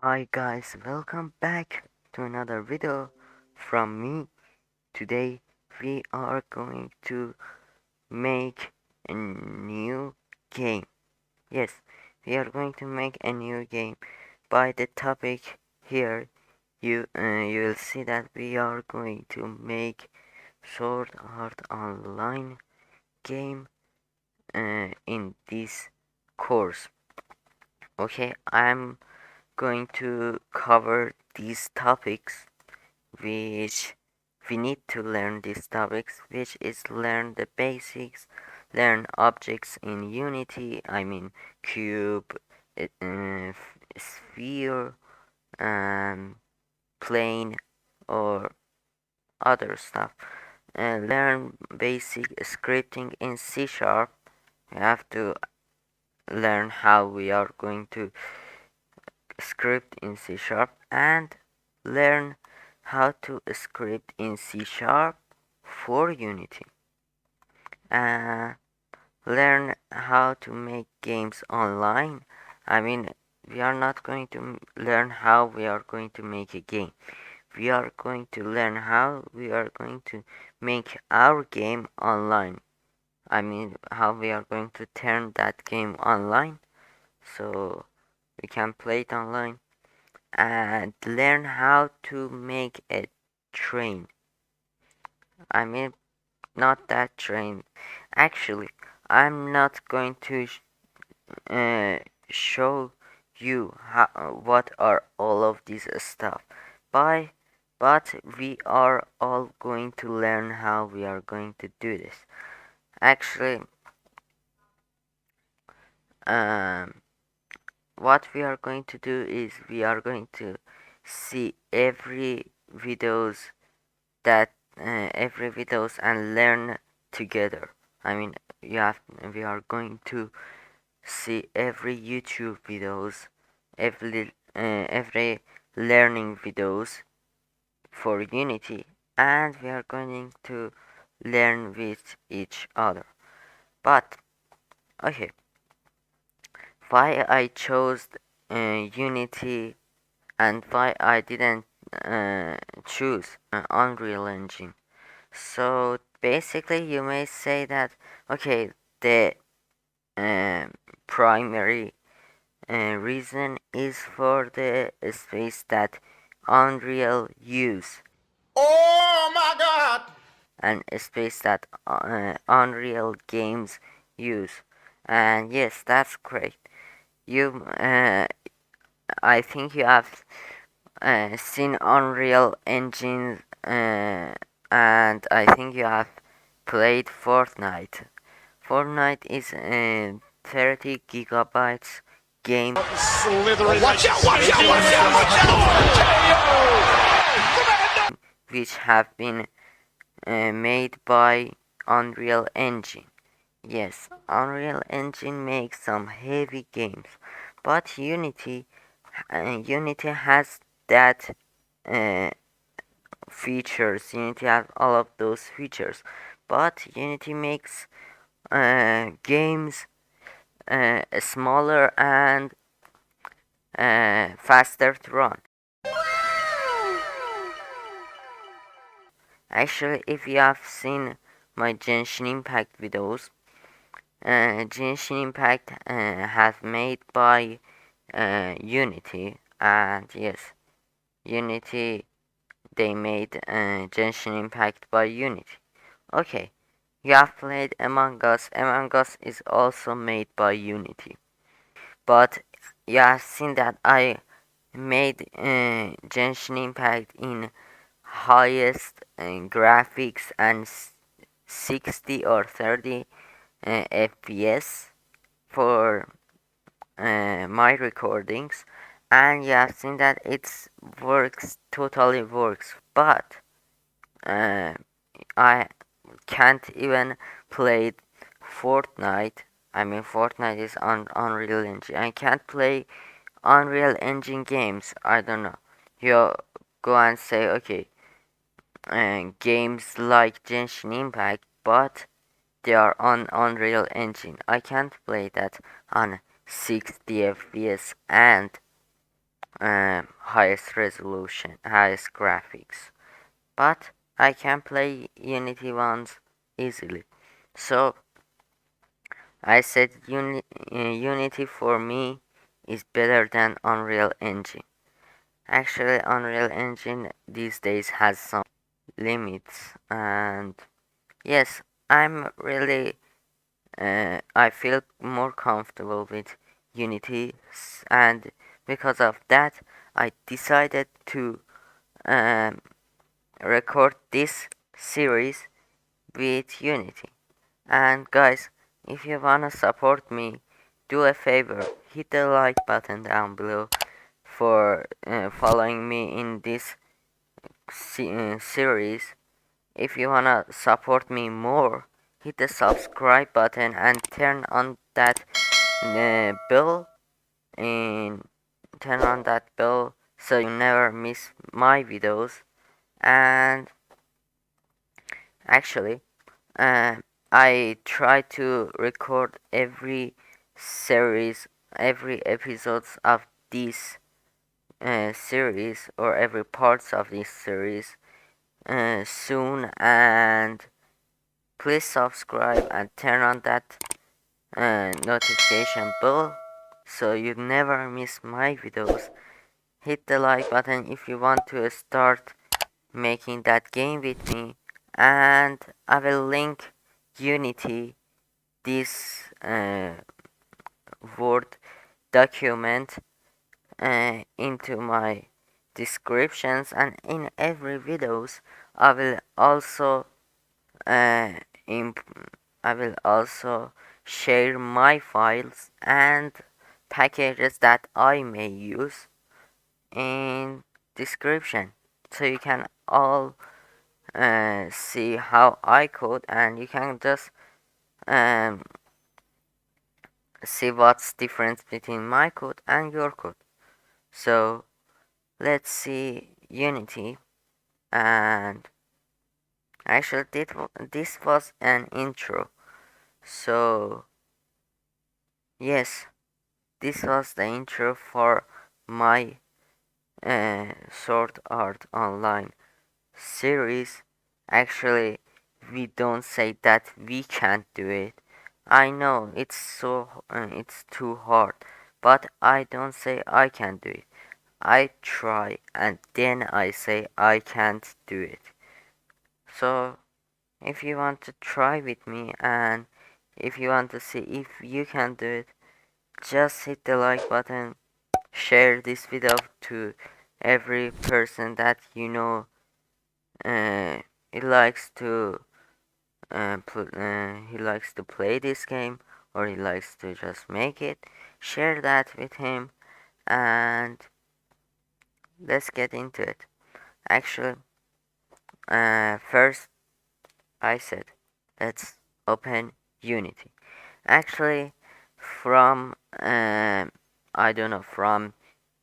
Hi guys, welcome back to another video from me. Today we are going to make a new game. Yes, we are going to make a new game. By the topic here, you will see that we are going to make Sword Art Online game in this course. Okay, I'm going to cover these topics which we need to learn these topics, which is learn the basics, learn objects in Unity, I mean cube, sphere, um, plane, or other stuff. And learn basic scripting in C Sharp. We have to learn how we are going to script in C Sharp and learn how to script in C Sharp for Unity. Uh, Learn how to make games online. I mean, we are not going to learn how we are going to make a game. We are going to learn how we are going to make our game online. I mean, how we are going to turn that game online so we can play it online and learn how to make a train. I mean, not that train. Actually, I'm not going to uh, show you what are all of this stuff. By, but we are all going to learn how we are going to do this. Actually, um, what we are going to do is we are going to see every videos and learn together. I mean, we are going to see every YouTube videos, every learning videos for Unity, and we are going to learn with each other. But okay, why I chose Unity and why I didn't choose Unreal Engine? So basically, you may say that okay, the um, primary reason is for the space that Unreal use Oh my God! and a space that Unreal games use. And yes, that's great. You, I think you have seen Unreal Engine, and I think you have played Fortnite. Fortnite is a 30 gigabytes game Slithering. Watch out! Watch out! Watch out! Watch out! which have been made by Unreal Engine. Yes, Unreal Engine makes some heavy games, but Unity has that uh, features. Unity has all of those features, but Unity makes games smaller and faster to run. Actually, if you have seen my Genshin Impact videos, Genshin Impact have made by Unity, and yes, Unity they made Genshin Impact by Unity. Okay, you have played Among Us. Among Us is also made by Unity, but you have seen that I made Genshin Impact in highest graphics and 60 or 30 FPS for my recordings, and you have seen that it works, totally works, but uh, I can't even play Fortnite. I mean, Fortnite is on Unreal Engine. I can't play Unreal Engine games. I don't know. You go and say, okay, games like Genshin Impact, but they are on Unreal Engine. I can't play that on 60 FPS and highest resolution, highest graphics, but I can play Unity ones easily. So I said Unity for me is better than Unreal Engine. Actually, Unreal Engine these days has some limits, and yes, I'm really I feel more comfortable with Unity, and because of that, I decided to um, record this series with Unity. And guys, if you wanna support me, do a favor, hit the like button down below for following me in this series. If you wanna support me more, hit the subscribe button and bell and turn on that bell so you never miss my videos. And actually, uh, I try to record every series, every episodes of this series or every parts of this series soon, and please subscribe and turn on that notification bell so you never miss my videos. Hit the like button if you want to start making that game with me, and I will link Unity, this Word document, into my descriptions, and in every videos I will also uh, imp- I will also share my files and packages that I may use in description, so you can all see how I code, and you can just um, see what's difference between my code and your code. So let's see Unity, and actually this was an intro. So yes, this was the intro for my Sword Art Online series. Actually, we don't say that we can't do it. I know it's too hard, but I don't say I can't do it. I try and then I say I can't do it. So if you want to try with me, and if you want to see if you can do it, just hit the like button, share this video to every person that you know he likes to he likes to play this game, or he likes to just make it. Share that with him, and let's get into it. Actually, first I said let's open Unity. Actually, from I don't know, from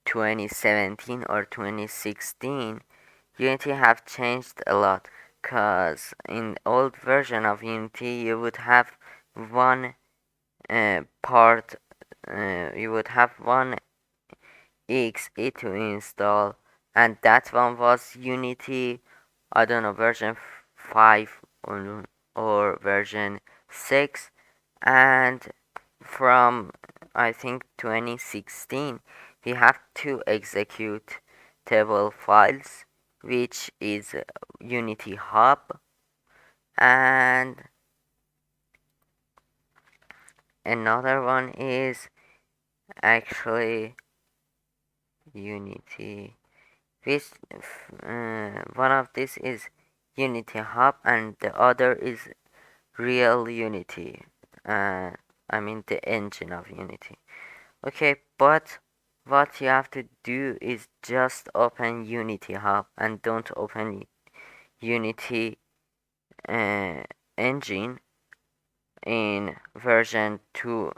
2017 or 2016, Unity have changed a lot. Cause in old version of Unity, you would have one part, you would have one exe to install, and that one was Unity, I don't know, version 5 or version 6, and from I think 2016 we have two executable files, which is Unity Hub, and another one is actually Unity, which one of this is Unity Hub and the other is Real Unity. uh, I mean the engine of Unity. Okay, but what you have to do is just open Unity Hub and don't open Unity uh, engine in version 2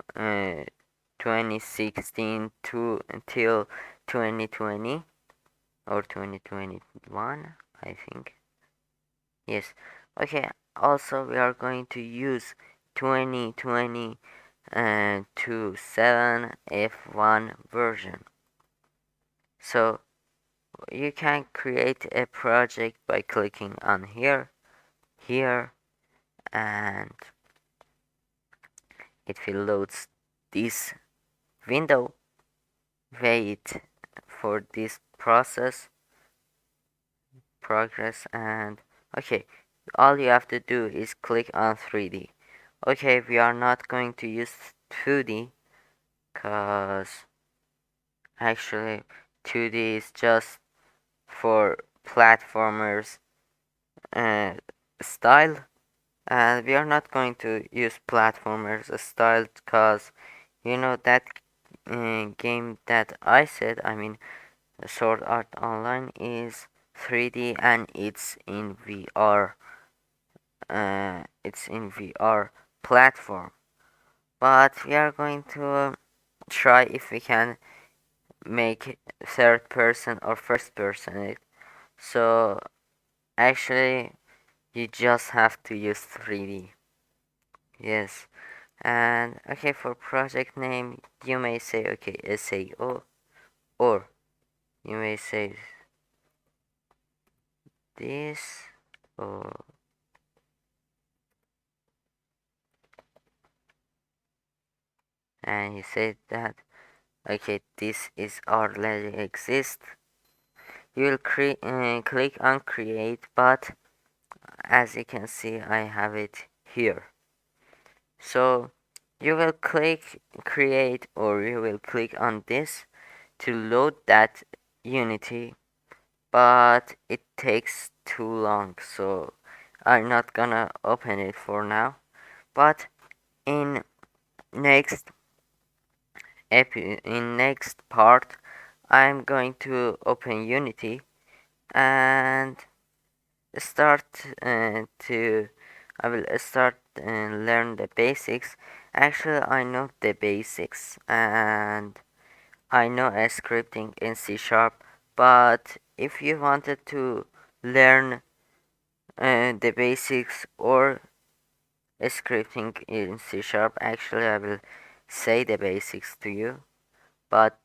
2016 to until 2020 or 2021, I think. Yes. Okay, also we are going to use 2020 to 7 F1 version. So you can create a project by clicking on here, and it will load this window. Wait for this progress, and okay, all you have to do is click on 3D. Okay, we are not going to use 2D because actually 2D is just for platformers uh, style, and we are not going to use platformers style because you know that game that I said, I mean Sword Art Online, is 3D and it's in VR. It's in VR platform, but we are going to try if we can make third person or first person it. So actually you just have to use 3D. Yes. And okay, for project name you may say okay SAO, or you may say this, or and you say that okay, this is already exist. You will click on create, but as you can see I have it here. So you will click create, or you will click on this to load that Unity, but it takes too long, so I'm not gonna open it for now. But in next in next part I'm going to open Unity and start to I will start and learn the basics. Actually I know the basics and I know scripting in C sharp, but if you wanted to learn the basics or scripting in C sharp, actually I will say the basics to you, but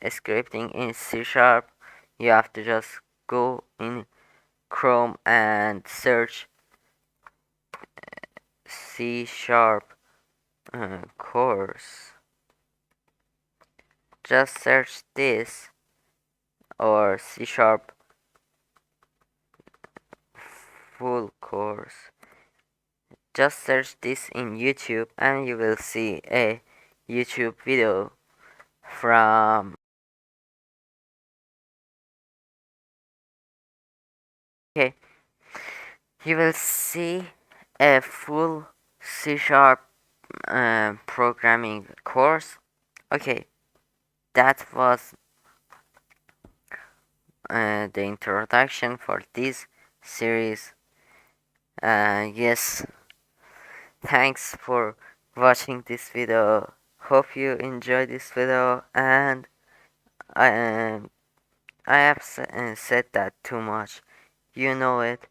scripting in C sharp you have to just go in Chrome and search C sharp course. Just search this, or C sharp full course. Just search this in YouTube and you will see a YouTube video from okay, you will see a full C sharp programming course. Okay, that was the introduction for this series. Yes, thanks for watching this video. Hope you enjoy this video, and I have said that too much. You know it,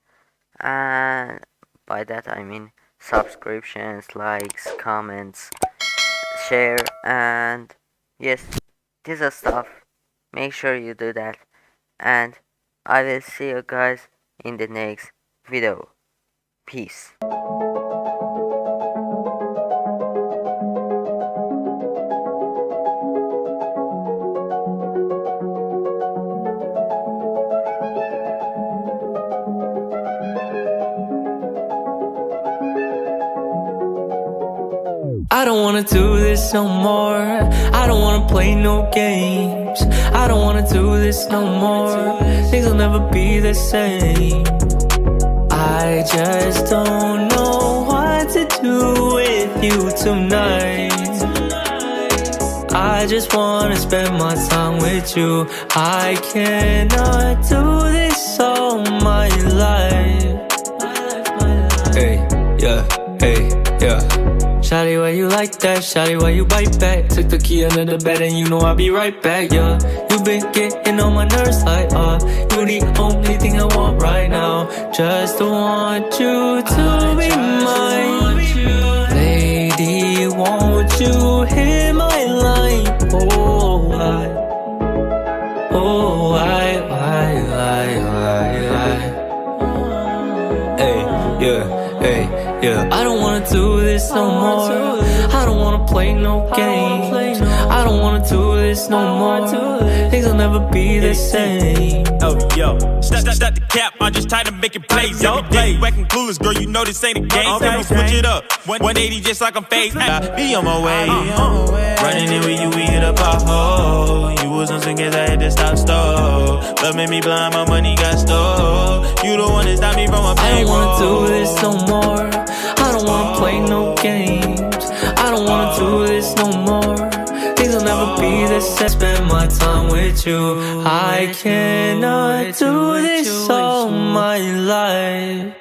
and by that I mean subscriptions, likes, comments, share, and yes, this is stuff. Make sure you do that, and I will see you guys in the next video. Peace. I don't wanna do this no more. I don't wanna play no games. I don't wanna do this no more. Things will never be the same. I just don't know what to do with you tonight. I just wanna spend my time with you. I cannot do this all my life. Hey, yeah, hey, yeah. Shawty, why you like that? Shawty, why you bite back? Took the key under the bed and you know I'll be right back, yeah. You been getting on my nerves like, you the only thing I want right now. Just want you to be mine. Lady, won't you hear my line? Oh, Oh, why? Hey, yeah. I don't wanna do this no more. I don't wanna play no games. I don't wanna do this no more. Things will never be the same. Oh, yo, stop the cap, I'm just tired of making plays. Every day you acting clueless, girl, you know this ain't a game. Then we switch it up, 180 just like I'm phased. Be on my way, running in with you, we hit a pothole. You was on some kids, I had to stop stove. Love made me blind, my money got stole. You the one that stopped me from my pain. I don't wanna do this no more. I don't wanna play no games. I don't wanna do this no more. Things will never be the same. Spend my time with you. I cannot do this all my life.